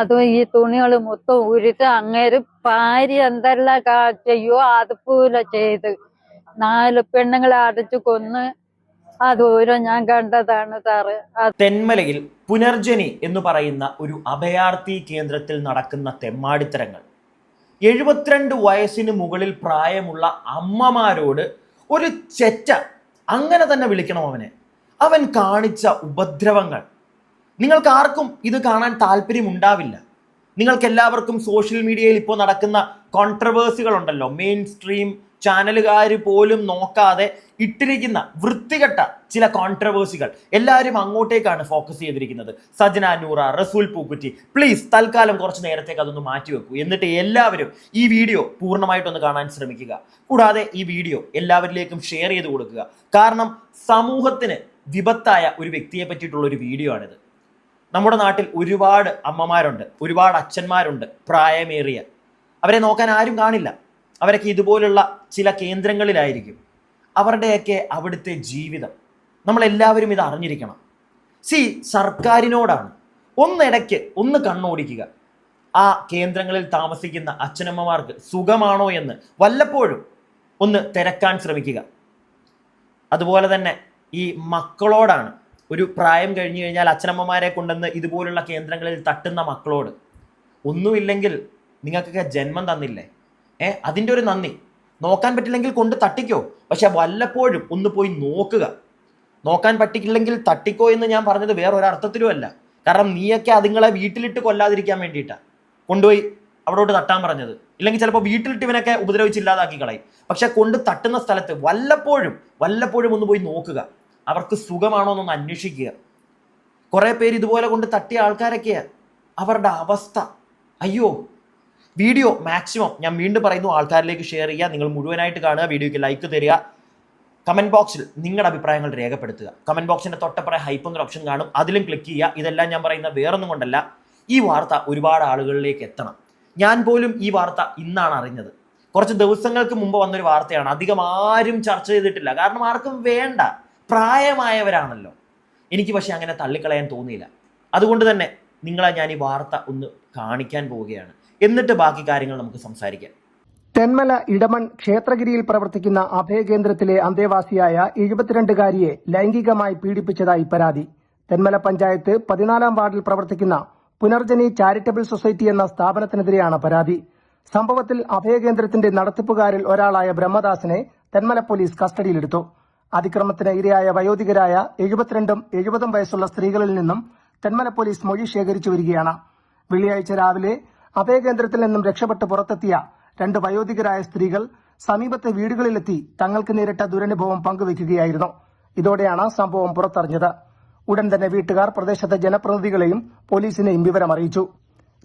അതും ഈ തുണികൾ മൊത്തം ഊരിട്ട് അങ്ങേര് ഭാര്യ എന്തെല്ലാം ചെയ്യോ അതുപോലെ ചെയ്ത് 4 പെണ്ണുങ്ങളെ അടിച്ചു കൊന്ന് അത് ഓരോ ഞാൻ കണ്ടതാണ് സാറ്. തെന്മലയിൽ പുനർജനി എന്ന് പറയുന്ന ഒരു അഭയാർത്ഥി കേന്ദ്രത്തിൽ നടക്കുന്ന തെമ്മാടിത്തരങ്ങൾ 72 വയസ്സിന് മുകളിൽ പ്രായമുള്ള അമ്മമാരോട് ഒരു ചെറ്റ അങ്ങനെ തന്നെ വിളിക്കണം അവൻ കാണിച്ച ഉപദ്രവങ്ങൾ നിങ്ങൾക്ക് ആർക്കും ഇത് കാണാൻ താല്പര്യം ഉണ്ടാവില്ല. നിങ്ങൾക്ക് എല്ലാവർക്കും സോഷ്യൽ മീഡിയയിൽ ഇപ്പോൾ നടക്കുന്ന കോൺട്രവേഴ്സികൾ ഉണ്ടല്ലോ, മെയിൻ സ്ട്രീം ചാനലുകാർ പോലും നോക്കാതെ ഇട്ടിരിക്കുന്ന വൃത്തികെട്ട ചില കോൺട്രവേഴ്സികൾ എല്ലാവരും അങ്ങോട്ടേക്കാണ് ഫോക്കസ് ചെയ്തിരിക്കുന്നത്. സജന നൂറ, റസൂൽ പൂക്കുറ്റി, പ്ലീസ് തൽക്കാലം കുറച്ച് നേരത്തേക്ക് അതൊന്ന് മാറ്റിവെക്കൂ. എന്നിട്ട് എല്ലാവരും ഈ വീഡിയോ പൂർണ്ണമായിട്ടൊന്ന് കാണാൻ ശ്രമിക്കുക. കൂടാതെ ഈ വീഡിയോ എല്ലാവരിലേക്കും ഷെയർ ചെയ്ത് കൊടുക്കുക. കാരണം സമൂഹത്തിന് വിപത്തായ ഒരു വ്യക്തിയെ പറ്റിയിട്ടുള്ള ഒരു വീഡിയോ ആണിത്. നമ്മുടെ നാട്ടിൽ ഒരുപാട് അമ്മമാരുണ്ട്, ഒരുപാട് അച്ഛന്മാരുണ്ട് പ്രായമേറിയ. അവരെ നോക്കാൻ ആരും കാണില്ല. അവരൊക്കെ ഇതുപോലുള്ള ചില കേന്ദ്രങ്ങളിലായിരിക്കും. അവരുടെയൊക്കെ അവിടുത്തെ ജീവിതം നമ്മളെല്ലാവരും ഇത് അറിഞ്ഞിരിക്കണം. സർക്കാരിനോടാണ് ഒന്നിടയ്ക്ക് ഒന്ന് കണ്ണോടിക്കുക. ആ കേന്ദ്രങ്ങളിൽ താമസിക്കുന്ന അച്ഛനമ്മമാർക്ക് സുഖമാണോ എന്ന് വല്ലപ്പോഴും ഒന്ന് തിരക്കാൻ ശ്രമിക്കുക. അതുപോലെ തന്നെ ഈ മക്കളോടാണ്, ഒരു പ്രായം കഴിഞ്ഞു കഴിഞ്ഞാൽ അച്ഛനമ്മമാരെ കൊണ്ടുവന്ന് ഇതുപോലുള്ള കേന്ദ്രങ്ങളിൽ തട്ടുന്ന മക്കളോട്, ഒന്നുമില്ലെങ്കിൽ നിങ്ങൾക്കൊക്കെ ജന്മം തന്നില്ലേ, അതിൻ്റെ ഒരു നന്ദി. നോക്കാൻ പറ്റില്ലെങ്കിൽ കൊണ്ട് തട്ടിക്കോ, പക്ഷെ വല്ലപ്പോഴും ഒന്ന് പോയി നോക്കുക. നോക്കാൻ പറ്റിയില്ലെങ്കിൽ തട്ടിക്കോ എന്ന് ഞാൻ പറഞ്ഞത് വേറൊരർത്ഥത്തിലും അല്ല. കാരണം നീയൊക്കെ അതുങ്ങളെ വീട്ടിലിട്ട് കൊല്ലാതിരിക്കാൻ വേണ്ടിയിട്ടാണ് കൊണ്ടുപോയി അവിടോട്ട് തട്ടാൻ പറഞ്ഞത്. ഇല്ലെങ്കിൽ ചിലപ്പോൾ വീട്ടിലിട്ട് ഇവനൊക്കെ ഉപദ്രവിച്ചില്ലാതാക്കി കളയും. പക്ഷെ കൊണ്ട് തട്ടുന്ന സ്ഥലത്ത് വല്ലപ്പോഴും ഒന്ന് പോയി നോക്കുക. അവർക്ക് സുഖമാണോ എന്നൊന്ന് അന്വേഷിക്കുക. കുറേ പേര് ഇതുപോലെ കൊണ്ട് തട്ടിയ ആൾക്കാരൊക്കെയാണ്. അവരുടെ അവസ്ഥ അയ്യോ. വീഡിയോ മാക്സിമം ഞാൻ വീണ്ടും പറയുന്നു ആൾക്കാരിലേക്ക് ഷെയർ ചെയ്യുക. നിങ്ങൾ മുഴുവനായിട്ട് കാണുക, വീഡിയോയ്ക്ക് ലൈക്ക് തരിക, കമൻറ്റ് ബോക്സിൽ നിങ്ങളുടെ അഭിപ്രായങ്ങൾ രേഖപ്പെടുത്തുക. കമൻറ്റ് ബോക്സിൻ്റെ തൊട്ടപ്പുറം ഹൈപ്പ് എന്നൊരു ഓപ്ഷൻ കാണും, അതിലും ക്ലിക്ക് ചെയ്യുക. ഇതെല്ലാം ഞാൻ പറയുന്ന വേറൊന്നും കൊണ്ടല്ല, ഈ വാർത്ത ഒരുപാട് ആളുകളിലേക്ക് എത്തണം. ഞാൻ പോലും ഈ വാർത്ത ഇന്നാണ് അറിഞ്ഞത്. കുറച്ച് ദിവസങ്ങൾക്ക് മുമ്പ് വന്നൊരു വാർത്തയാണ്. അധികം ആരും ചർച്ച ചെയ്തിട്ടില്ല, കാരണം ആർക്കും വേണ്ട, പ്രായമായവരാണല്ലോ. എനിക്ക് പക്ഷെ അങ്ങനെ തള്ളിക്കളയാൻ തോന്നിയില്ല. അതുകൊണ്ട് തന്നെ നിങ്ങളെ ഞാൻ ഈ വാർത്ത ഒന്ന് കാണിക്കാൻ പോവുകയാണ്. എന്നിട്ട് ബാക്കി കാര്യങ്ങൾ നമുക്ക് സംസാരിക്കാം. തെന്മല ഇടമൺ ക്ഷേത്രഗിരിയിൽ പ്രവർത്തിക്കുന്ന അഭയകേന്ദ്രത്തിലെ അന്തേവാസിയായ 72കാരിയെ ലൈംഗികമായി പീഡിപ്പിച്ചതായി പരാതി. തെന്മല പഞ്ചായത്ത് 14-ാം വാർഡിൽ പ്രവർത്തിക്കുന്ന പുനർജനി ചാരിറ്റബിൾ സൊസൈറ്റി എന്ന സ്ഥാപനത്തിനെതിരെയാണ് പരാതി. സംഭവത്തിൽ അഭയകേന്ദ്രത്തിന്റെ നടത്തിപ്പുകാരിൽ ഒരാളായ ബ്രഹ്മദാസിനെ തെന്മല പോലീസ് കസ്റ്റഡിയിലെടുത്തു. അതിക്രമത്തിന് ഇരയായ വയോധികരായ 72ഉം 70ഉം വയസ്സുള്ള സ്ത്രീകളിൽ നിന്നും തെന്മല പോലീസ് മൊഴി ശേഖരിച്ചു വരികയാണ്. വെള്ളിയാഴ്ച രാവിലെ അഭയകേന്ദ്രത്തിൽ നിന്നും രക്ഷപ്പെട്ട് പുറത്തെത്തിയ 2 വയോധികരായ സ്ത്രീകൾ സമീപത്തെ വീടുകളിലെത്തി തങ്ങൾക്ക് നേരിട്ട ദുരനുഭവം പങ്കുവയ്ക്കുകയായിരുന്നു. ഇതോടെയാണ് സംഭവം പുറത്തറിഞ്ഞത്. ഉടൻ തന്നെ വീട്ടുകാർ പ്രദേശത്തെ ജനപ്രതിനിധികളെയും പോലീസിനെയും വിവരം അറിയിച്ചു.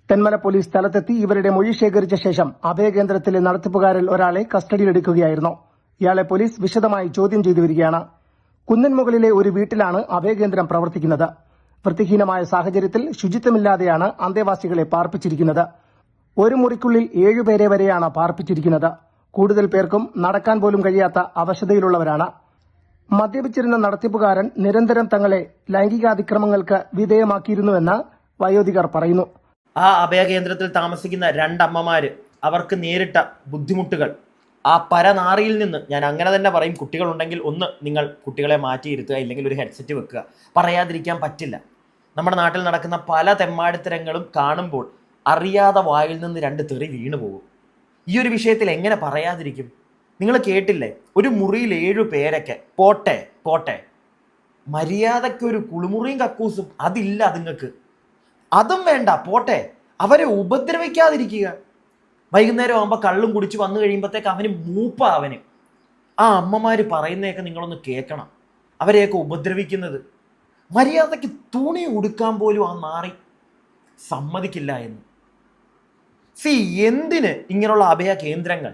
തെന്മല പോലീസ് സ്ഥലത്തെത്തി ഇവരുടെ മൊഴി ശേഖരിച്ച ശേഷം അഭയകേന്ദ്രത്തിലെ നടത്തിപ്പുകാരിൽ ഒരാളെ കസ്റ്റഡിയിലെടുക്കുകയായിരുന്നു. ഇയാളെ പോലീസ് വിശദമായി ചോദ്യം ചെയ്തു വരികയാണ്. കുന്നൻമുകളിലെ ഒരു വീട്ടിലാണ് അഭയകേന്ദ്രം പ്രവർത്തിക്കുന്നത്. വൃത്തിഹീനമായ സാഹചര്യത്തിൽ ശുചിത്വമില്ലാതെയാണ് അന്തേവാസികളെ പാർപ്പിച്ചിരിക്കുന്നത്. ഒരു മുറിക്കുള്ളിൽ 7 പേരെ വരെയാണ് പാർപ്പിച്ചിരിക്കുന്നത്. കൂടുതൽ പേർക്കും നടക്കാൻ പോലും കഴിയാത്ത അവശതയിലുള്ളവരാണ്. മദ്യപിച്ചിരുന്ന നടത്തിപ്പുകാരൻ നിരന്തരം തങ്ങളെ ലൈംഗികാതിക്രമങ്ങൾക്ക് വിധേയമാക്കിയിരുന്നുവെന്ന് വയോധികർ പറയുന്നു. ആ അഭയകേന്ദ്രത്തിൽ താമസിക്കുന്ന 2 അമ്മമാര് അവർക്ക് നേരിട്ട ബുദ്ധിമുട്ടുകൾ, ആ പരനാറിയിൽ നിന്ന്, ഞാൻ അങ്ങനെ തന്നെ പറയും, കുട്ടികളുണ്ടെങ്കിൽ ഒന്ന് നിങ്ങൾ കുട്ടികളെ മാറ്റിയിരുത്തുക, ഇല്ലെങ്കിൽ ഒരു ഹെഡ്സെറ്റ് വെക്കുക. പറയാതിരിക്കാൻ പറ്റില്ല. നമ്മുടെ നാട്ടിൽ നടക്കുന്ന പല തെമ്മാടിത്തരങ്ങളും കാണുമ്പോൾ അറിയാതെ വായിൽ നിന്ന് 2 തെറി വീണു പോകും. ഈ ഒരു വിഷയത്തിൽ എങ്ങനെ പറയാതിരിക്കും? നിങ്ങൾ കേട്ടില്ലേ, ഒരു മുറിയിൽ 7 പേരൊക്കെ പോട്ടെ, മര്യാദയ്ക്കൊരു കുളിമുറിയും കക്കൂസും അതില്ല നിങ്ങൾക്ക്. അതും വേണ്ട, പോട്ടെ, അവരെ ഉപദ്രവിക്കാതിരിക്കുക. വൈകുന്നേരം ആകുമ്പോൾ കള്ളും കുടിച്ച് വന്നു കഴിയുമ്പോഴത്തേക്ക് അവന് മൂപ്പ. ആ അമ്മമാർ പറയുന്നതൊക്കെ നിങ്ങളൊന്ന് കേൾക്കണം. അവരെയൊക്കെ ഉപദ്രവിക്കുന്നത്, മര്യാദയ്ക്ക് തുണി ഉടുക്കാൻ പോലും ആ നാറി സമ്മതിക്കില്ല എന്ന്. എന്തിന് ഇങ്ങനെയുള്ള അഭയ കേന്ദ്രങ്ങൾ?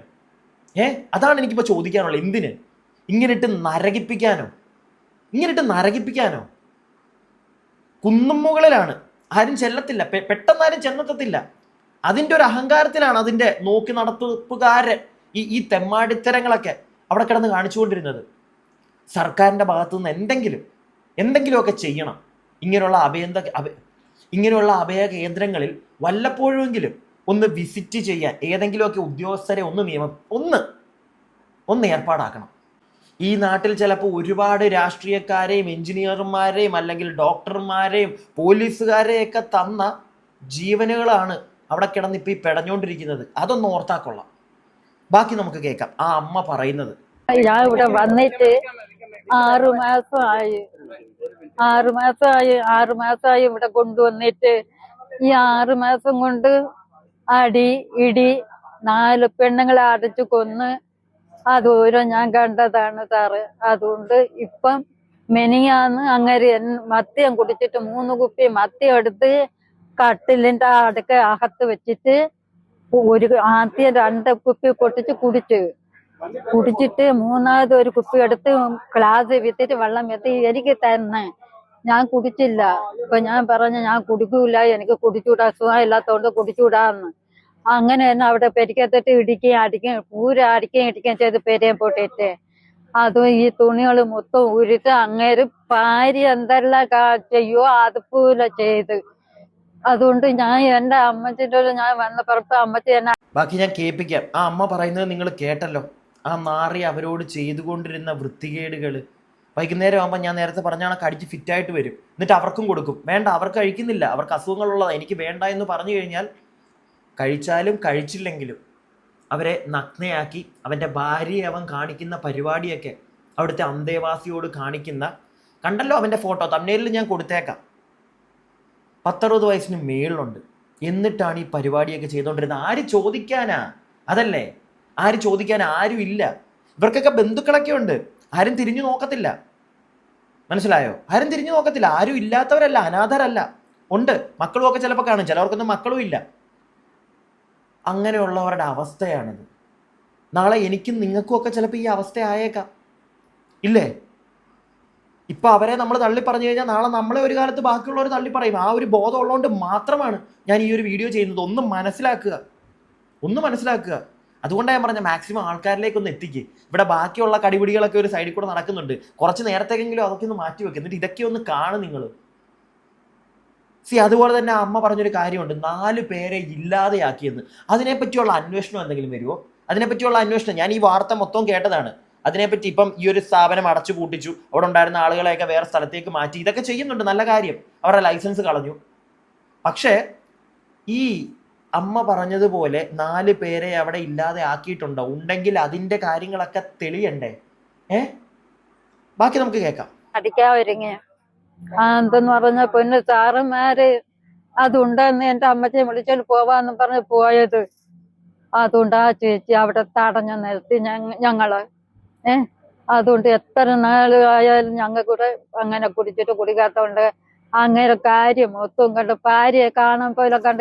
അതാണ് എനിക്കിപ്പോൾ ചോദിക്കാനുള്ളത്. എന്തിന് ഇങ്ങനിട്ട് നരകിപ്പിക്കാനോ? കുന്നും മുകളിലാണ്, ആരും ചെല്ലത്തില്ല, പെട്ടെന്നാരും ചെന്നെത്തത്തില്ല. അതിൻ്റെ ഒരു അഹങ്കാരത്തിലാണ് അതിൻ്റെ നോക്കി നടത്തിപ്പുകാരൻ ഈ തെമ്മാടിത്തരങ്ങളൊക്കെ അവിടെ കിടന്ന് കാണിച്ചുകൊണ്ടിരുന്നത്. സർക്കാരിൻ്റെ ഭാഗത്തു നിന്ന് എന്തെങ്കിലുമൊക്കെ ചെയ്യണം. ഇങ്ങനെയുള്ള ഇങ്ങനെയുള്ള അഭയ കേന്ദ്രങ്ങളിൽ വല്ലപ്പോഴുമെങ്കിലും ഒന്ന് വിസിറ്റ് ചെയ്യാൻ ഏതെങ്കിലുമൊക്കെ ഉദ്യോഗസ്ഥരെ ഒന്ന് ഏർപ്പാടാക്കണം. ഈ നാട്ടിൽ ചിലപ്പോൾ ഒരുപാട് രാഷ്ട്രീയക്കാരെയും എഞ്ചിനീയർമാരെയും അല്ലെങ്കിൽ ഡോക്ടർമാരെയും പോലീസുകാരെയൊക്കെ തന്ന ജീവനുകളാണ് അവിടെ കിടന്ന് ഇപ്പം ഈ പെടഞ്ഞുകൊണ്ടിരിക്കുന്നത്. അതൊന്ന് ഓർത്താക്കൊള്ളാം. ബാക്കി നമുക്ക് കേൾക്കാം ആ അമ്മ പറയുന്നത്. ഞാൻ ഇവിടെ വന്നിട്ട് 6 മാസമായി. 6 മാസമായി ഇവിടെ കൊണ്ടുവന്നിട്ട്. ഈ 6 മാസം കൊണ്ട് അടി ഇടി 4 പെണ്ണുങ്ങളെ അടച്ചു കൊന്ന് അതോരോ ഞാൻ കണ്ടതാണ് സാറ്. അതുകൊണ്ട് ഇപ്പം മെനിയാന്ന് അങ്ങനെ മദ്യം കുടിച്ചിട്ട് 3 കുപ്പി മദ്യം എടുത്ത് കട്ടിലിന്റെ അടുക്ക അകത്ത് വെച്ചിട്ട് ആദ്യം 2 കുപ്പി പൊട്ടിച്ച് കുടിച്ചിട്ട് 3ാമത് ഒരു കുപ്പി എടുത്ത് ഗ്ലാസ് വിത്തിട്ട് വെള്ളം വെത്തി എനിക്ക് തന്നെ. ഞാൻ കുടിച്ചില്ല. ഇപ്പൊ ഞാൻ പറഞ്ഞു ഞാൻ കുടിക്കൂല, എനിക്ക് കുടിച്ചൂടാ, സുഖം ഇല്ലാത്തോണ്ട് കുടിച്ചൂടാന്ന്. അങ്ങനെ തന്നെ അവിടെ പെരിക്കത്തിട്ട് അടിക്കുകയും ചെയ്ത് പെരയും പൊട്ടിട്ട്. അതും ഈ തുണികൾ മൊത്തം ഊരിട്ട് അങ്ങേര് ഭാര്യ എന്തെല്ലാം ചെയ്യോ അതുപോലെ ചെയ്ത്. അതുകൊണ്ട് ഞാൻ എന്റെ അമ്മച്ചിന്റെ ഞാൻ വന്ന പുറത്ത് അമ്മച്ചി എന്നെ. ബാക്കി ഞാൻ കേൾപ്പിക്കാം. ആ അമ്മ പറയുന്നത് നിങ്ങൾ കേട്ടല്ലോ. ആ നാറി അവരോട് ചെയ്തുകൊണ്ടിരുന്ന വൃത്തികേടുകൾ വൈകുന്നേരം ആകുമ്പോൾ ഞാൻ നേരത്തെ പറഞ്ഞാൽ കടിച്ച് ഫിറ്റായിട്ട് വരും. എന്നിട്ട് അവർക്കും കൊടുക്കും. വേണ്ട, അവർക്ക് കഴിക്കുന്നില്ല, അവർക്ക് അസുഖങ്ങളുള്ളതാണ്, എനിക്ക് വേണ്ട എന്ന് പറഞ്ഞു കഴിഞ്ഞാൽ കഴിച്ചാലും കഴിച്ചില്ലെങ്കിലും അവരെ നഗ്നയാക്കി അവൻ്റെ ഭാര്യയെ അവൻ കാണിക്കുന്ന പരിപാടിയൊക്കെ അവിടുത്തെ അന്തേവാസിയോട് കാണിക്കുന്ന കണ്ടല്ലോ. അവൻ്റെ ഫോട്ടോ തമ്മിലിൽ ഞാൻ കൊടുത്തേക്കാം. 10-60 വയസ്സിന് മേളിലുണ്ട്. എന്നിട്ടാണ് ഈ പരിപാടിയൊക്കെ ചെയ്തുകൊണ്ടിരുന്നത്. ആര് ചോദിക്കാനാ? അതല്ലേ, ആര് ചോദിക്കാൻ? ആരും ഇല്ല. ഇവർക്കൊക്കെ ബന്ധുക്കളൊക്കെ ഉണ്ട്. ആരും തിരിഞ്ഞു നോക്കത്തില്ല. മനസ്സിലായോ? ആരും തിരിഞ്ഞു നോക്കത്തില്ല. ആരും ഇല്ലാത്തവരല്ല, അനാഥരല്ല. ഉണ്ട്, മക്കളും ഒക്കെ ചിലപ്പോൾ കാണും. ചിലവർക്കൊന്നും മക്കളും ഇല്ല. അങ്ങനെയുള്ളവരുടെ അവസ്ഥയാണിത്. നാളെ എനിക്കും നിങ്ങൾക്കും ഒക്കെ ചിലപ്പോൾ ഈ അവസ്ഥ ആയേക്കാം, ഇല്ലേ? ഇപ്പം അവരെ നമ്മൾ തള്ളി പറഞ്ഞു കഴിഞ്ഞാൽ നാളെ നമ്മളെ ഒരു കാലത്ത് ബാക്കിയുള്ളവർ തള്ളി പറയും. ആ ഒരു ബോധം ഉള്ളതുകൊണ്ട് മാത്രമാണ് ഞാൻ ഈ ഒരു വീഡിയോ ചെയ്യുന്നത്. ഒന്ന് മനസ്സിലാക്കുക. അതുകൊണ്ടാണ് ഞാൻ പറഞ്ഞ മാക്സിമം ആൾക്കാരിലേക്കൊന്ന് എത്തിക്കുക. ഇവിടെ ബാക്കിയുള്ള കടിപിടികളൊക്കെ ഒരു സൈഡിൽ കൂടെ നടക്കുന്നുണ്ട്. കുറച്ച് നേരത്തേക്കെങ്കിലും അതൊക്കെ ഒന്ന് മാറ്റി വെക്കുക. എന്നിട്ട് ഇതൊക്കെ ഒന്ന് കാണും നിങ്ങൾ. അതുപോലെ തന്നെ അമ്മ പറഞ്ഞൊരു കാര്യമുണ്ട്, 4 പേരെ ഇല്ലാതെയാക്കിയെന്ന്. അതിനെപ്പറ്റിയുള്ള അന്വേഷണം എന്തെങ്കിലും വരുമോ? അതിനെപ്പറ്റിയുള്ള അന്വേഷണം ഞാൻ ഈ വാർത്ത മൊത്തം കേട്ടതാണ്. അതിനെപ്പറ്റി ഇപ്പം ഈ ഒരു സ്ഥാപനം അടച്ചു പൂട്ടിച്ചു, അവിടെ ഉണ്ടായിരുന്ന ആളുകളെയൊക്കെ വേറെ സ്ഥലത്തേക്ക് മാറ്റി, ഇതൊക്കെ ചെയ്യുന്നുണ്ട്, നല്ല കാര്യം. അവരുടെ ലൈസൻസ് കളഞ്ഞു. പക്ഷേ ഈ അമ്മ പറഞ്ഞതുപോലെ 4 പേരെ അവിടെ ഇല്ലാതെ ആക്കിയിട്ടുണ്ടോ? ഉണ്ടെങ്കിൽ അതിന്റെ കാര്യങ്ങളൊക്കെ തെളിയണ്ടേ? ബാക്കി നമുക്ക് കേൾക്കാം. അടിക്കാൻ ഒരുങ്ങിയ എന്തെന്ന് പറഞ്ഞ പൊന്നു സാറന്മാര് അതുണ്ടെന്ന് എന്റെ അമ്മച്ചെ വിളിച്ചോണ്ട് പോവാന്ന് പറഞ്ഞ് പോയത്. അതുകൊണ്ട് ആ ചേച്ചി അവിടെ തടഞ്ഞു നിർത്തി ഞങ്ങള്. അതുകൊണ്ട് എത്ര നാള് ആയാലും ഞങ്ങൾക്കൂടെ അങ്ങനെ കുടിക്കാത്തോണ്ട് അങ്ങനെ കാര്യം മൊത്തം കണ്ട് ഭാര്യയെ കാണാൻ പോലെ കണ്ട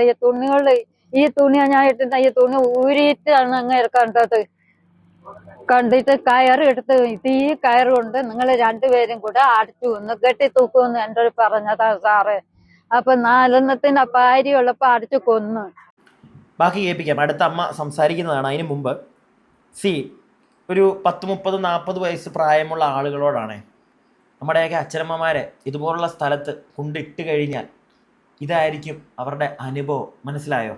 ഈ തുണിയാ ഞാൻ ഇട്ടിട്ട് ഈ തുണി ഊരിയിട്ടാണ് അങ്ങനെ കണ്ടിട്ട് കയറെടുത്ത് ഈ കയറുകൊണ്ട് നിങ്ങൾ 2 പേരും കൂടെ അടിച്ചു ഒന്ന് കെട്ടി തൂക്കുമെന്ന് എൻ്റെ പറഞ്ഞതാ സാറ്. അപ്പൊ 4 ഭാര്യയുള്ളപ്പോ അടിച്ചു കൊന്നു. ബാക്കി കേൾപ്പിക്കാം. അടുത്ത അമ്മ സംസാരിക്കുന്നതാണ്. അതിന് മുമ്പ് ഒരു 10-30-40 വയസ്സ് പ്രായമുള്ള ആളുകളോടാണ് നമ്മുടെയൊക്കെ അച്ഛനമ്മമാരെ ഇതുപോലുള്ള സ്ഥലത്ത് കൊണ്ടിട്ട് കഴിഞ്ഞാൽ ഇതായിരിക്കും അവരുടെ അനുഭവം. മനസ്സിലായോ?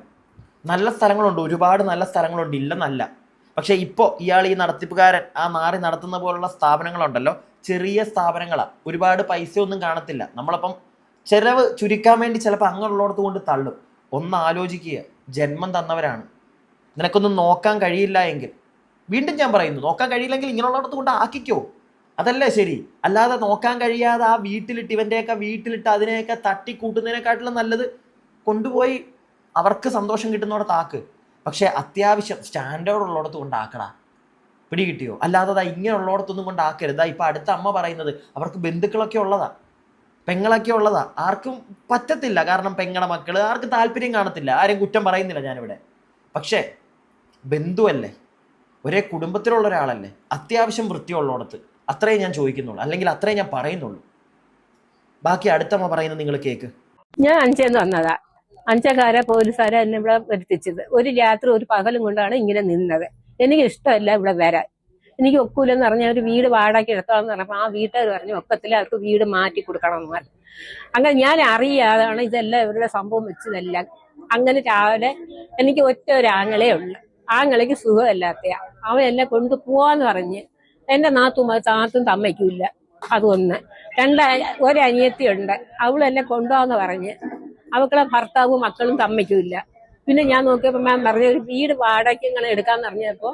നല്ല സ്ഥലങ്ങളുണ്ട്, ഒരുപാട് നല്ല സ്ഥലങ്ങളുണ്ട്, ഇല്ലെന്നല്ല. പക്ഷേ ഇപ്പോൾ ഈ നടത്തിപ്പുകാരൻ ആ നാറി നടത്തുന്ന പോലുള്ള സ്ഥാപനങ്ങളുണ്ടല്ലോ, ചെറിയ സ്ഥാപനങ്ങളാണ്, ഒരുപാട് പൈസ ഒന്നും കാണത്തില്ല. നമ്മളപ്പം ചിലവ് ചുരുക്കാൻ വേണ്ടി ചിലപ്പോൾ അങ്ങനെയുള്ളടത്ത് കൊണ്ട് തള്ളും. ഒന്ന് ആലോചിക്കുക, ജന്മം തന്നവരാണ്. നിനക്കൊന്നും നോക്കാൻ കഴിയില്ല എങ്കിൽ, വീണ്ടും ഞാൻ പറയുന്നു, നോക്കാൻ കഴിയില്ലെങ്കിൽ ഇങ്ങനെയുള്ളടത്ത് കൊണ്ട് ആക്കിക്കോ, അതല്ലേ ശരി. അല്ലാതെ നോക്കാൻ കഴിയാതെ ആ ഇവൻ്റെയൊക്കെ വീട്ടിലിട്ട് അതിനെയൊക്കെ തട്ടിക്കൂട്ടുന്നതിനെക്കാട്ടിലും നല്ലത് കൊണ്ടുപോയി അവർക്ക് സന്തോഷം കിട്ടുന്നിടത്ത് ആക്ക്. പക്ഷേ അത്യാവശ്യം സ്റ്റാൻഡേർഡ് ഉള്ളിടത്ത് കൊണ്ടാക്കടാ. പിടി കിട്ടിയോ? അല്ലാതെ ഇങ്ങനെയുള്ളിടത്തൊന്നും കൊണ്ടാക്കരുത്. ഇപ്പം അടുത്ത അമ്മ പറയുന്നത് അവർക്ക് ബന്ധുക്കളൊക്കെ ഉള്ളതാ, പെങ്ങളൊക്കെ ഉള്ളതാ. ആർക്കും പറ്റത്തില്ല, കാരണം പെങ്ങളെ മക്കൾ ആർക്കും താല്പര്യം കാണത്തില്ല. ആരും കുറ്റം പറയുന്നില്ല ഞാനിവിടെ. പക്ഷേ ബന്ധുവല്ലേ, ഒരേ കുടുംബത്തിലുള്ള ഒരാളല്ലേ, അത്യാവശ്യം വൃത്തിയുള്ളിടത്ത്, അത്രയും ഞാൻ ചോദിക്കുന്നുള്ളൂ, അല്ലെങ്കിൽ അത്രയും ഞാൻ പറയുന്നുള്ളൂ. ബാക്കി അടുത്തമ്മ പറയുന്നത് നിങ്ങൾ കേക്ക്. ഞാൻ അഞ്ചേന്ന് വന്നതാ. അഞ്ചക്കാരെ പോലീസുകാരെ എന്നെ ഇവിടെ വരുത്തിച്ചത്. ഒരു രാത്രി ഒരു പകലും കൊണ്ടാണ് ഇങ്ങനെ നിന്നത്. എനിക്ക് ഇഷ്ടമല്ല ഇവിടെ വരാൻ. എനിക്ക് ഒക്കൂലെന്ന് പറഞ്ഞ ഒരു വീട് വാടകയ്ക്ക് എടുത്തോളാന്ന് പറഞ്ഞപ്പോൾ ആ വീട്ടുകാർ പറഞ്ഞു ഒക്കത്തില്ല, അവർക്ക് വീട് മാറ്റി കൊടുക്കണം എന്ന് പറഞ്ഞു. അങ്ങനെ ഞാൻ അറിയാതാണ് ഇതെല്ലാം ഇവരുടെ സംഭവം വെച്ചതെല്ലാം. അങ്ങനെ രാവിലെ എനിക്ക് ഒറ്റ ഒരു ആങ്ങളേ ഉള്ളു. ആങ്ങളേക്ക് സുഖമില്ലാത്തയാ. അവൻ എന്നെ കൊണ്ടുപോവാന്ന് പറഞ്ഞ് എന്റെ താത്തും തമ്മയ്ക്കില്ല. അതൊന്ന്. ഒരനിയത്തി ഉണ്ട്, അവളെന്നെ കൊണ്ടുപോവാന്ന് പറഞ്ഞ് അവക്കളെ ഭർത്താവും മക്കളും തമ്മയ്ക്കില്ല. പിന്നെ ഞാൻ നോക്കിയപ്പോ ഞാൻ പറഞ്ഞ ഒരു വീട് വാടകയ്ക്ക് ഇങ്ങനെ എടുക്കാന്ന് പറഞ്ഞപ്പോ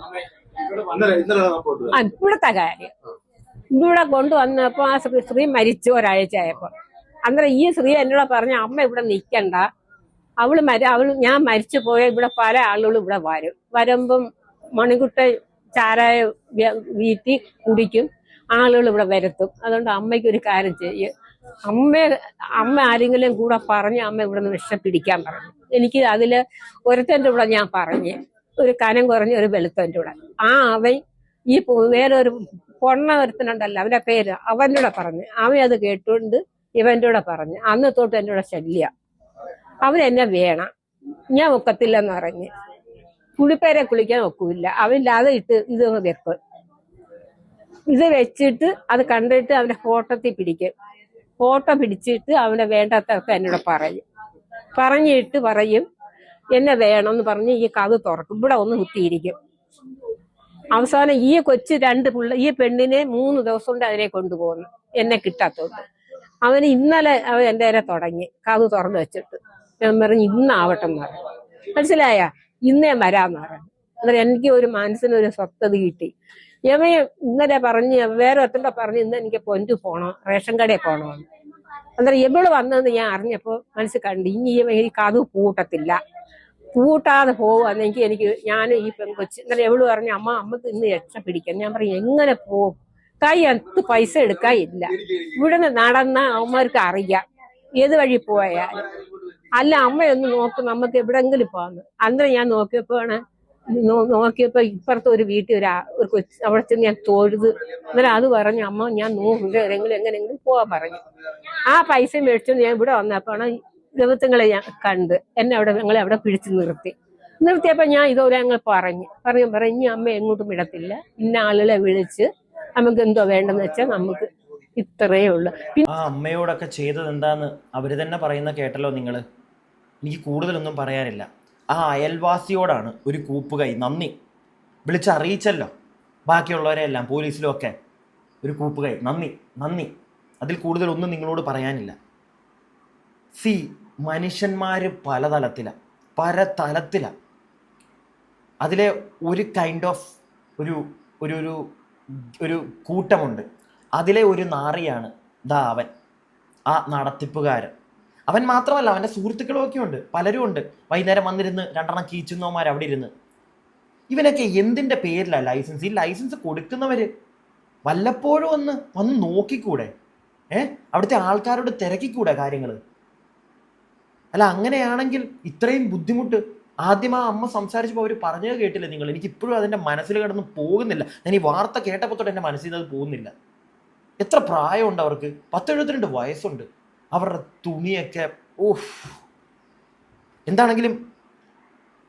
ഇവിടുത്തെ കാര്യം ഇവിടെ കൊണ്ടുവന്നപ്പോ ആ സ്ത്രീ മരിച്ചു ഒരാഴ്ച ആയപ്പോ. അന്നേരം ഈ സ്ത്രീ എന്നോട് പറഞ്ഞ അമ്മ ഇവിടെ നിൽക്കണ്ട, ഞാൻ മരിച്ചു പോയ ഇവിടെ പല ആളുകളും ഇവിടെ വരുമ്പം മണിക്കുട്ട ചാരായ വീട്ടി കുടിക്കും, ആളുകൾ ഇവിടെ വരുത്തും. അതുകൊണ്ട് അമ്മയ്ക്ക് ഒരു കാര്യം ചെയ്യും, അമ്മ ആരെങ്കിലും കൂടെ പറഞ്ഞ് അമ്മ ഇവിടെ നിന്ന് വിഷപ്പിടിക്കാൻ പറഞ്ഞു. എനിക്ക് അതില് ഒരുത്തൻ്റെ കൂടെ ഞാൻ പറഞ്ഞ്, ഒരു കനം കുറഞ്ഞ ഒരു വെളുത്തൻ്റെ കൂടെ. അവൻ ഈ വേറൊരു പൊണ്ണ ഒരുത്തനുണ്ടല്ലോ, അവന്റെ പേര്, അവൻ്റെ കൂടെ പറഞ്ഞു. അവൻ അത് കേട്ടുകൊണ്ട് ഇവന്റെ കൂടെ പറഞ്ഞു. അന്ന് തൊട്ട് എൻ്റെ കൂടെ ശല്യ. അവനെന്നെ വേണം, ഞാൻ ഒക്കത്തില്ലെന്ന് പറഞ്ഞ്. കുളിപ്പേരെ കുളിക്കാൻ ഒക്കില്ല, അവനില്ലാതെ ഇത് വെപ്പ്. ഇത് വെച്ചിട്ട് അത് കണ്ടിട്ട് അവന്റെ ഫോട്ടോത്തിൽ പിടിക്കും. ഫോട്ടോ പിടിച്ചിട്ട് അവനെ വേണ്ടാത്തൊക്കെ എന്നോട് പറഞ്ഞിട്ട് പറയും എന്നെ വേണമെന്ന് പറഞ്ഞ് ഈ കഥ തുറക്കും. ഇവിടെ ഒന്ന് കുത്തിയിരിക്കും. അവസാനം ഈ കൊച്ചു ഈ പെണ്ണിനെ 3 ദിവസം കൊണ്ട് അതിനെ കൊണ്ടുപോകുന്നു, എന്നെ കിട്ടാത്തോണ്ട്. അവന് ഇന്നലെ അവൻ എൻ്റെ നേരെ തുടങ്ങി കഥ തുറന്നു വെച്ചിട്ട്. ഞാൻ പറഞ്ഞു ഇന്നാവട്ടെ എന്ന് പറഞ്ഞു. മനസ്സിലായ, ഇന്നേ വരാന്ന് പറഞ്ഞു. അന്നേരം എനിക്ക് ഒരു മനസ്സിനൊരു സ്വസ്ഥത കിട്ടി. യമയെ ഇന്നലെ പറഞ്ഞ് വേറെ ഒത്തണ്ട പറഞ്ഞ് ഇന്ന് എനിക്ക് പൊന്തു പോണോ, റേഷൻ കടയിൽ പോണോന്ന്. അന്നേരം എവള് വന്നതെന്ന് ഞാൻ അറിഞ്ഞപ്പോ മനസ്സിൽ കണ്ടു, ഇനി ഈ കഥ പൂട്ടത്തില്ല, പൂട്ടാതെ പോവാന്നെങ്കിൽ ഞാൻ ഈ പെൺകൊച്ച്. അന്നേരം എവള് പറഞ്ഞു അമ്മക്ക് ഇന്ന് രക്ഷ പിടിക്കാം. ഞാൻ പറഞ്ഞു എങ്ങനെ പോവും, കൈ അടുത്ത് പൈസ എടുക്കാനില്ല, ഇവിടുന്ന് നടന്ന അമ്മമാർക്ക് അറിയാം ഏത് വഴി പോയാലും. അല്ല അമ്മയൊന്ന് നോക്കും, നമുക്ക് എവിടെങ്കിലും പോകാന്ന്. അന്നേരം ഞാൻ നോക്കിയപ്പോ ഇപ്പുറത്ത് ഒരു വീട്ടിൽ ഒരു കൊച്ച്, അവിടെ ചെന്ന് ഞാൻ തൊഴുത്. അന്നേരം അത് പറഞ്ഞു അമ്മ ഞാൻ എങ്ങനെയെങ്കിലും പോവാൻ പറഞ്ഞു. ആ പൈസ മേടിച്ചോണ്ട് ഞാൻ ഇവിടെ വന്നപ്പോഴാണ് ദൈവത്തുങ്ങളെ ഞാൻ കണ്ട്. ഞങ്ങളെ അവിടെ പിടിച്ചു നിർത്തിയപ്പോ ഞാൻ ഇതുപോലെ ഞങ്ങൾ പറഞ്ഞു ഇനി അമ്മ എങ്ങോട്ടും വിടത്തില്ല, ഇന്ന ആളുകളെ വിളിച്ച് നമുക്ക് എന്തോ വേണ്ടെന്ന് വെച്ചാൽ നമുക്ക് ഇത്രയേ ഉള്ളു. ആ അമ്മയോടൊക്കെ ചെയ്തത് എന്താന്ന് അവര് തന്നെ പറയുന്ന കേട്ടല്ലോ നിങ്ങള്. എനിക്ക് കൂടുതലൊന്നും പറയാനില്ല. ആ അയൽവാസിയോടാണ് ഒരു കൂപ്പുകൈ നന്ദി. വിളിച്ചറിയിച്ചല്ലോ ബാക്കിയുള്ളവരെയെല്ലാം, പോലീസിലും ഒക്കെ ഒരു കൂപ്പുകൈ നന്ദി. അതിൽ കൂടുതലൊന്നും നിങ്ങളോട് പറയാനില്ല. മനുഷ്യന്മാർ പല തലത്തിലാണ്. അതിലെ ഒരു കൈൻഡ് ഓഫ് ഒരു കൂട്ടമുണ്ട്. അതിലെ ഒരു നാറിയാണ് അവൻ, ആ നടത്തിപ്പുകാരൻ. അവൻ മാത്രമല്ല, അവൻ്റെ സുഹൃത്തുക്കളും ഒക്കെ ഉണ്ട്, പലരും ഉണ്ട്. വൈകുന്നേരം വന്നിരുന്ന് 2 കീച്ചുന്നവന്മാർ അവിടെ ഇരുന്ന്. ഇവനൊക്കെ എന്തിൻ്റെ പേരിലാണ് ലൈസൻസ്? ഈ ലൈസൻസ് കൊടുക്കുന്നവർ വല്ലപ്പോഴും വന്ന് നോക്കിക്കൂടെ? അവിടുത്തെ ആൾക്കാരോട് തിരക്കിക്കൂടെ കാര്യങ്ങൾ? അല്ല, അങ്ങനെയാണെങ്കിൽ ഇത്രയും ബുദ്ധിമുട്ട്. ആദ്യം ആ അമ്മ സംസാരിച്ചപ്പോൾ അവർ പറഞ്ഞത് കേട്ടില്ല നിങ്ങൾ? എനിക്കിപ്പോഴും അതിൻ്റെ മനസ്സിൽ കിടന്ന് പോകുന്നില്ല. ഞാൻ ഈ വാർത്ത കേട്ടപ്പോൾ തൊട്ട് എൻ്റെ മനസ്സിൽ നിന്ന് അത് പോകുന്നില്ല. എത്ര പ്രായമുണ്ട് അവർക്ക്? 10-72 വയസ്സുണ്ട്. അവരുടെ തുണിയൊക്കെ എന്താണെങ്കിലും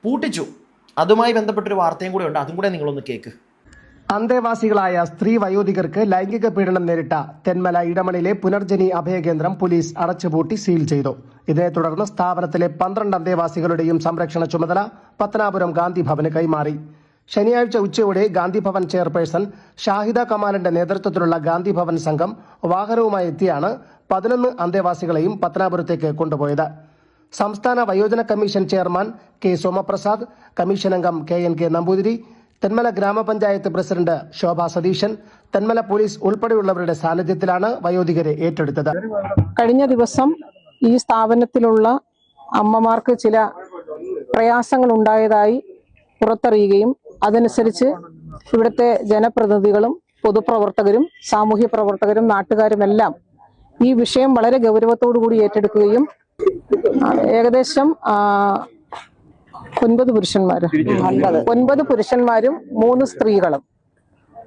പൂട്ടിച്ചു. അതുമായി ബന്ധപ്പെട്ടൊരു വാർത്തയും കൂടെ ഉണ്ട്, അതും കൂടെ നിങ്ങളൊന്ന് കേൾക്ക്. അന്തേവാസികളായ സ്ത്രീ വയോധികർക്ക് ലൈംഗിക പീഡനം നേരിട്ട തെന്മല ഇടമണിലെ പുനർജനി അഭയകേന്ദ്രം പോലീസ് അടച്ചുപൂട്ടി സീൽ ചെയ്തു. ഇതിനെ തുടർന്ന് സ്ഥാപനത്തിലെ 12 അന്തേവാസികളുടെയും സംരക്ഷണ ചുമതല പത്തനാപുരം ഗാന്ധി ഭവന് കൈമാറി. ശനിയാഴ്ച ഉച്ചയോടെ ഗാന്ധി ഭവൻ ചെയർപേഴ്സൺ ഷാഹിദ കമാലിന്റെ നേതൃത്വത്തിലുള്ള ഗാന്ധി ഭവൻ സംഘം വാഹനവുമായി എത്തിയാണ് 11 അന്തേവാസികളെയും പത്തനാപുരത്തേക്ക് കൊണ്ടുപോയത്. സംസ്ഥാന വയോജന commission chairman K Somaprasad, commission അംഗം KNK നമ്പൂതിരി, തെന്മല ഗ്രാമപഞ്ചായത്ത് പ്രസിഡന്റ് ശോഭ സതീശൻ, തെന്മല പോലീസ് ഉൾപ്പെടെയുള്ളവരുടെ സാന്നിധ്യത്തിലാണ് വയോധികരെ ഏറ്റെടുത്തത്. കഴിഞ്ഞ ദിവസം ഈ സ്ഥാപനത്തിലുള്ള അമ്മമാർക്ക് ചില പ്രയാസങ്ങൾ ഉണ്ടായതായി പുറത്തറിയുകയും അതനുസരിച്ച് ഇവിടുത്തെ ജനപ്രതിനിധികളും പൊതുപ്രവർത്തകരും സാമൂഹ്യ പ്രവർത്തകരും നാട്ടുകാരുമെല്ലാം ഈ വിഷയം വളരെ ഗൗരവത്തോടു കൂടി ഏറ്റെടുക്കുകയും ഏകദേശം 9 പുരുഷന്മാരും 3 സ്ത്രീകളും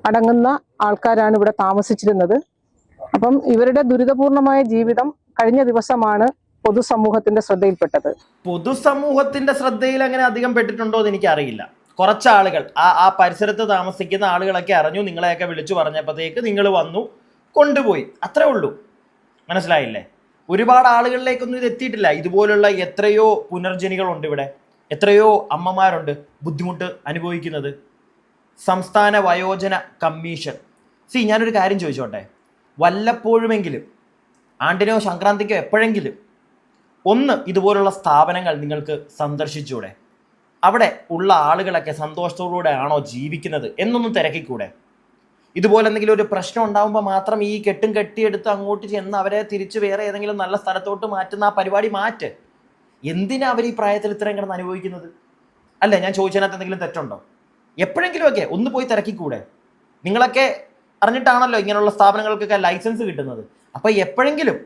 അടങ്ങുന്ന ആൾക്കാരാണ് ഇവിടെ താമസിച്ചിരുന്നത്. അപ്പം ഇവരുടെ ദുരിതപൂർണമായ ജീവിതം കഴിഞ്ഞ ദിവസമാണ് പൊതുസമൂഹത്തിന്റെ ശ്രദ്ധയിൽപ്പെട്ടത്. പൊതുസമൂഹത്തിന്റെ ശ്രദ്ധയിൽ അങ്ങനെ അധികം പെട്ടിട്ടുണ്ടോ എന്ന് എനിക്കറിയില്ല. കുറച്ച് ആളുകൾ ആ പരിസരത്ത് താമസിക്കുന്ന ആളുകളൊക്കെ അറിഞ്ഞു, നിങ്ങളെയൊക്കെ വിളിച്ചു പറഞ്ഞപ്പോഴത്തേക്ക് നിങ്ങൾ വന്നു, കൊണ്ടുപോയി, അത്രേ ഉള്ളൂ. മനസ്സിലായില്ലേ? ഒരുപാട് ആളുകളിലേക്കൊന്നും ഇത് എത്തിയിട്ടില്ല. ഇതുപോലുള്ള എത്രയോ പുനർജനികളുണ്ട് ഇവിടെ, എത്രയോ അമ്മമാരുണ്ട് ബുദ്ധിമുട്ട് അനുഭവിക്കുന്നത്. സംസ്ഥാന വയോജന കമ്മീഷൻ, ഞാനൊരു കാര്യം ചോദിച്ചോട്ടെ, വല്ലപ്പോഴുമെങ്കിലും ആണ്ടിനോ സംക്രാന്തിക്കോ എപ്പോഴെങ്കിലും ഒന്ന് ഇതുപോലുള്ള സ്ഥാപനങ്ങൾ നിങ്ങൾക്ക് സന്ദർശിച്ചൂടെ? അവിടെ ഉള്ള ആളുകളൊക്കെ സന്തോഷത്തോടുകൂടെ ആണോ ജീവിക്കുന്നത് എന്നൊന്ന് തിരക്കിക്കൂടെ? ഇതുപോലെ എന്തെങ്കിലും ഒരു പ്രശ്നം ഉണ്ടാകുമ്പോൾ മാത്രം ഈ കെട്ടും കെട്ടിയെടുത്ത് അങ്ങോട്ട് ചെന്ന് അവരെ തിരിച്ച് വേറെ ഏതെങ്കിലും നല്ല സ്ഥലത്തോട്ട് മാറ്റുന്ന ആ പരിപാടി മാറ്റ്. എന്തിനാ അവർ ഈ പ്രായത്തിൽ ഇത്രയും കിടന്ന് അനുഭവിക്കുന്നത്? അല്ലേ, ഞാൻ ചോദിച്ചതിനകത്ത് എന്തെങ്കിലും തെറ്റുണ്ടോ? എപ്പോഴെങ്കിലുമൊക്കെ ഒന്ന് പോയി തിരക്കിക്കൂടെ? നിങ്ങളൊക്കെ അറിഞ്ഞിട്ടാണല്ലോ ഇങ്ങനെയുള്ള സ്ഥാപനങ്ങൾക്കൊക്കെ ലൈസൻസ് കിട്ടുന്നത്. അപ്പോൾ എപ്പോഴെങ്കിലും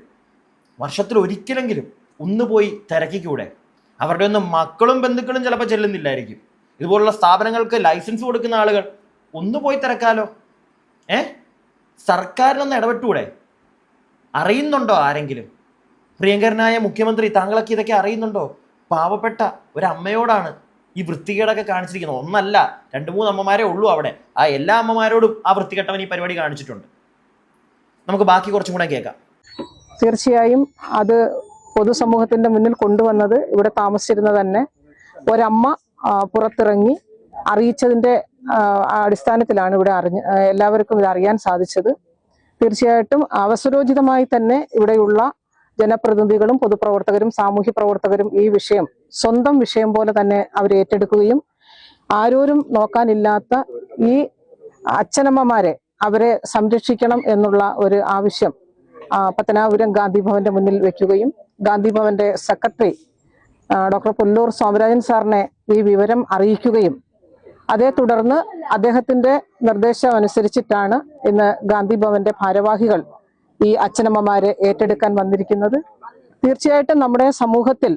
വർഷത്തിൽ ഒരിക്കലെങ്കിലും ഒന്ന് പോയി തിരക്കിക്കൂടെ? അവരുടെ ഒന്നും മക്കളും ബന്ധുക്കളും ചിലപ്പോൾ ചെല്ലുന്നില്ലായിരിക്കും. ഇതുപോലുള്ള സ്ഥാപനങ്ങൾക്ക് ലൈസൻസ് കൊടുക്കുന്ന ആളുകൾ ഒന്ന് പോയി തിരക്കാലോ. സർക്കാരിനൊന്ന് ഇടപെട്ടൂടെ? അറിയുന്നുണ്ടോ ആരെങ്കിലും? പ്രിയങ്കരനായ മുഖ്യമന്ത്രി, താങ്കളൊക്കെ ഇതൊക്കെ അറിയുന്നുണ്ടോ? പാവപ്പെട്ട ഒരമ്മയോടാണ് ഈ വൃത്തികേടൊക്കെ കാണിച്ചിരിക്കുന്നത്. ഒന്നല്ല, 2-3 അമ്മമാരേ ഉള്ളൂ അവിടെ. ആ എല്ലാ അമ്മമാരോടും ആ വൃത്തികെട്ടവൻ ഈ പരിപാടി കാണിച്ചിട്ടുണ്ട്. നമുക്ക് ബാക്കി കുറച്ചും കൂടെ കേൾക്കാം. തീർച്ചയായും അത് പൊതുസമൂഹത്തിന്റെ മുന്നിൽ കൊണ്ടുവന്നത് ഇവിടെ താമസിച്ചിരുന്ന തന്നെ ഒരമ്മ പുറത്തിറങ്ങി അറിയിച്ചതിന്റെ അടിസ്ഥാനത്തിലാണ് ഇവിടെ എല്ലാവർക്കും ഇത് അറിയാൻ സാധിച്ചത്. തീർച്ചയായിട്ടും അവസരോചിതമായി തന്നെ ഇവിടെയുള്ള ജനപ്രതിനിധികളും പൊതുപ്രവർത്തകരും സാമൂഹ്യ പ്രവർത്തകരും ഈ വിഷയം സ്വന്തം വിഷയം പോലെ തന്നെ അവർ ഏറ്റെടുക്കുകയും ആരോരും നോക്കാനില്ലാത്ത ഈ അച്ഛനമ്മമാരെ അവരെ സംരക്ഷിക്കണം എന്നുള്ള ഒരു ആവശ്യം പത്തനാപുരം ഗാന്ധി ഭവന്റെ മുന്നിൽ വെക്കുകയും ഗാന്ധി ഭവന്റെ സെക്രട്ടറി ഡോക്ടർ പുല്ലൂർ സോമരാജൻ സാറിനെ ഈ വിവരം അറിയിക്കുകയും അതേ തുടർന്ന് അദ്ദേഹത്തിന്റെ നിർദ്ദേശം അനുസരിച്ചിട്ടാണ് ഇന്ന് ഗാന്ധി ഭവന്റെ ഭാരവാഹികൾ ഈ അച്ഛനമ്മമാരെ ഏറ്റെടുക്കാൻ വന്നിരിക്കുന്നത്. തീർച്ചയായിട്ടും നമ്മുടെ സമൂഹത്തിൽ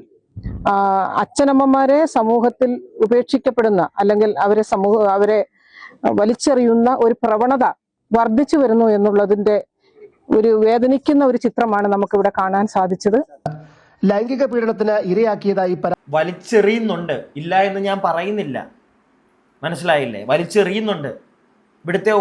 അച്ഛനമ്മമാരെ സമൂഹത്തിൽ ഉപേക്ഷിക്കപ്പെടുന്ന അല്ലെങ്കിൽ അവരെ വലിച്ചെറിയുന്ന ഒരു പ്രവണത വർദ്ധിച്ചു വരുന്നു എന്നുള്ളതിന്റെ ഒരു വേദനിക്കുന്ന ഒരു ചിത്രമാണ് നമുക്കിവിടെ കാണാൻ സാധിച്ചത്. ലൈംഗിക പീഡനത്തിന് ഇരയാക്കിയതായി വലിച്ചെറിയുന്നുണ്ട്, ഇല്ല എന്ന് ഞാൻ പറയുന്നില്ല. മനസ്സിലായില്ലേ? വലിച്ചെറിയുന്നുണ്ട്. ഇവിടുത്തെ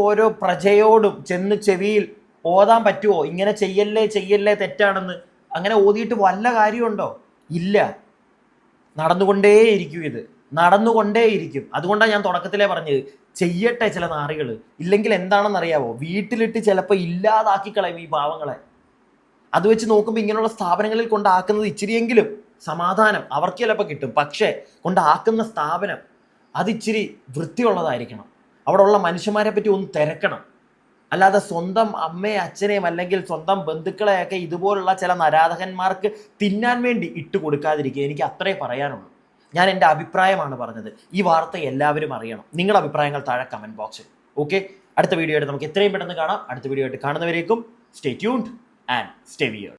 ഓരോ പ്രജയോടും ചെന്ന് ചെവിയിൽ ഓതാൻ പറ്റുമോ ഇങ്ങനെ ചെയ്യല്ലേ തെറ്റാണെന്ന്? അങ്ങനെ ഓതിയിട്ട് വല്ല കാര്യമുണ്ടോ? ഇല്ല. നടന്നുകൊണ്ടേയിരിക്കും. അതുകൊണ്ടാണ് ഞാൻ തുടക്കത്തിലേ പറഞ്ഞത്, ചെയ്യട്ടെ ചില നാറികൾ. ഇല്ലെങ്കിൽ എന്താണെന്നറിയാവോ? വീട്ടിലിട്ട് ചിലപ്പോൾ ഇല്ലാതാക്കി കളയും ഈ പാവങ്ങളെ. അത് വെച്ച് നോക്കുമ്പോൾ ഇങ്ങനെയുള്ള സ്ഥാപനങ്ങളിൽ കൊണ്ടാക്കുന്നത് ഇച്ചിരിയെങ്കിലും സമാധാനം അവർക്ക് ചിലപ്പോൾ കിട്ടും. പക്ഷേ കൊണ്ടാക്കുന്ന സ്ഥാപനം അതിച്ചിരി വൃത്തിയുള്ളതായിരിക്കണം. അവിടെ ഉള്ള മനുഷ്യന്മാരെ പറ്റി ഒന്ന് തിരക്കണം. അല്ലാതെ സ്വന്തം അമ്മയെ അച്ഛനെയും അല്ലെങ്കിൽ സ്വന്തം ബന്ധുക്കളെയൊക്കെ ഇതുപോലുള്ള ചില നരാധകന്മാർക്ക് തിന്നാൻ വേണ്ടി ഇട്ട് കൊടുക്കാതിരിക്കുക. എനിക്ക് അത്രേ പറയാനുള്ളൂ. ഞാൻ എൻ്റെ അഭിപ്രായമാണ് പറഞ്ഞത്. ഈ വാർത്ത എല്ലാവരും അറിയണം. നിങ്ങളുടെ അഭിപ്രായങ്ങൾ താഴെ കമൻറ്റ് ബോക്സിൽ. ഓക്കെ, അടുത്ത വീഡിയോ ആയിട്ട് നമുക്ക് എത്രയും പെട്ടെന്ന് കാണാം. അടുത്ത വീഡിയോ ആയിട്ട് കാണുന്നവരേക്കും stay tuned and stay weird.